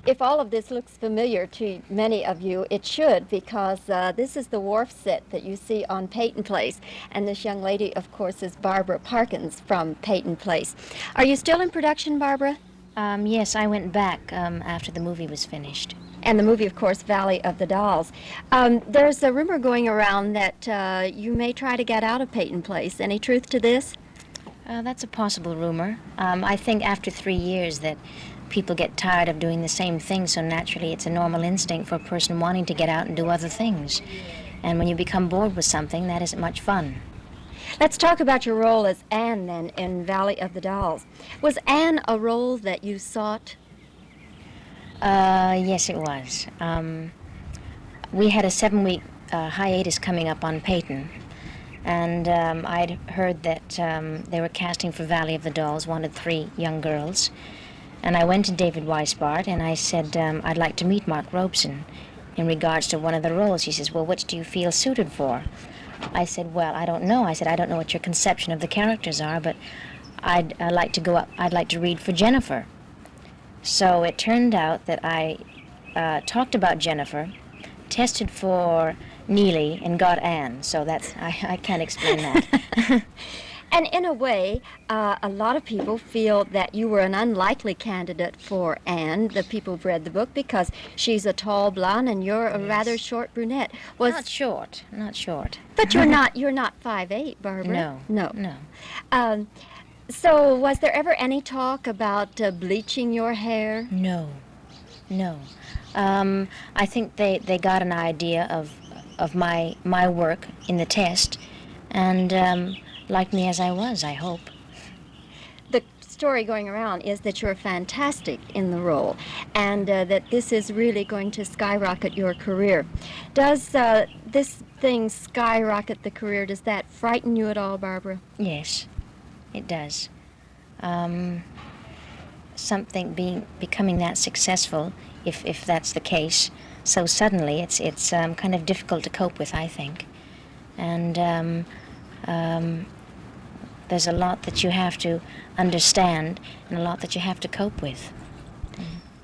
If all of this looks familiar to many of you, it should, because this is the wharf set that you see on Peyton Place. And this young lady, of course, is Barbara Parkins from Peyton Place. Are you still in production, Barbara? Yes, I went back after the movie was finished. And the movie, of course, Valley of the Dolls. There's a rumor going around that you may try to get out of Peyton Place. Any truth to this? That's a possible rumor. I think after 3 years that people get tired of doing the same thing, so naturally it's a normal instinct for a person wanting to get out and do other things. And when you become bored with something, that isn't much fun. Let's talk about your role as Anne, then, in Valley of the Dolls. Was Anne a role that you sought? Yes, it was. We had a 7-week hiatus coming up on Peyton, and I'd heard that they were casting for Valley of the Dolls, wanted 3 young girls. And I went to David Weisbart and I said, I'd like to meet Mark Robeson in regards to one of the roles. He says, well, which do you feel suited for? I said, well, I don't know. I said, I don't know what your conception of the characters are, but I'd like to go up, I'd like to read for Jennifer. So it turned out that I talked about Jennifer, tested for Neely, and got Anne. So that's, I can't explain that. And in a way, a lot of people feel that you were an unlikely candidate for Anne, the people who've read the book, because she's a tall blonde and you're a rather short brunette. Not short. But you're not 5'8", Barbara. No. So was there ever any talk about bleaching your hair? No. I think they got an idea of my work in the test, and liked me as I was, I hope. The story going around is that you're fantastic in the role, and that this is really going to skyrocket your career. Does this thing skyrocket the career? Does that frighten you at all, Barbara? Yes, it does. Something becoming that successful, if that's the case, so suddenly it's kind of difficult to cope with, I think. And there's a lot that you have to understand and a lot that you have to cope with.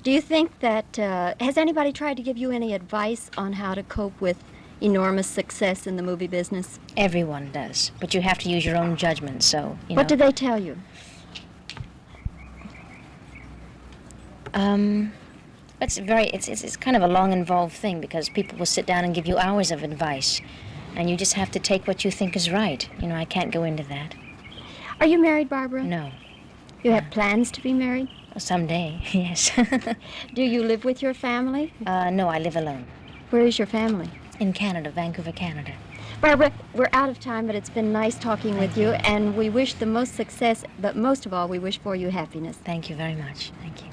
Do you think that, has anybody tried to give you any advice on how to cope with enormous success in the movie business? Everyone does, but you have to use your own judgment, so, you know. What do they tell you? It's kind of a long, involved thing, because people will sit down and give you hours of advice, and you just have to take what you think is right. You know, I can't go into that. Are you married, Barbara? No. You have plans to be married? Someday, yes. Do you live with your family? No, I live alone. Where is your family? In Canada, Vancouver, Canada. Barbara, we're out of time, but it's been nice talking with you, and we wish the most success, but most of all, we wish for you happiness. Thank you very much. Thank you.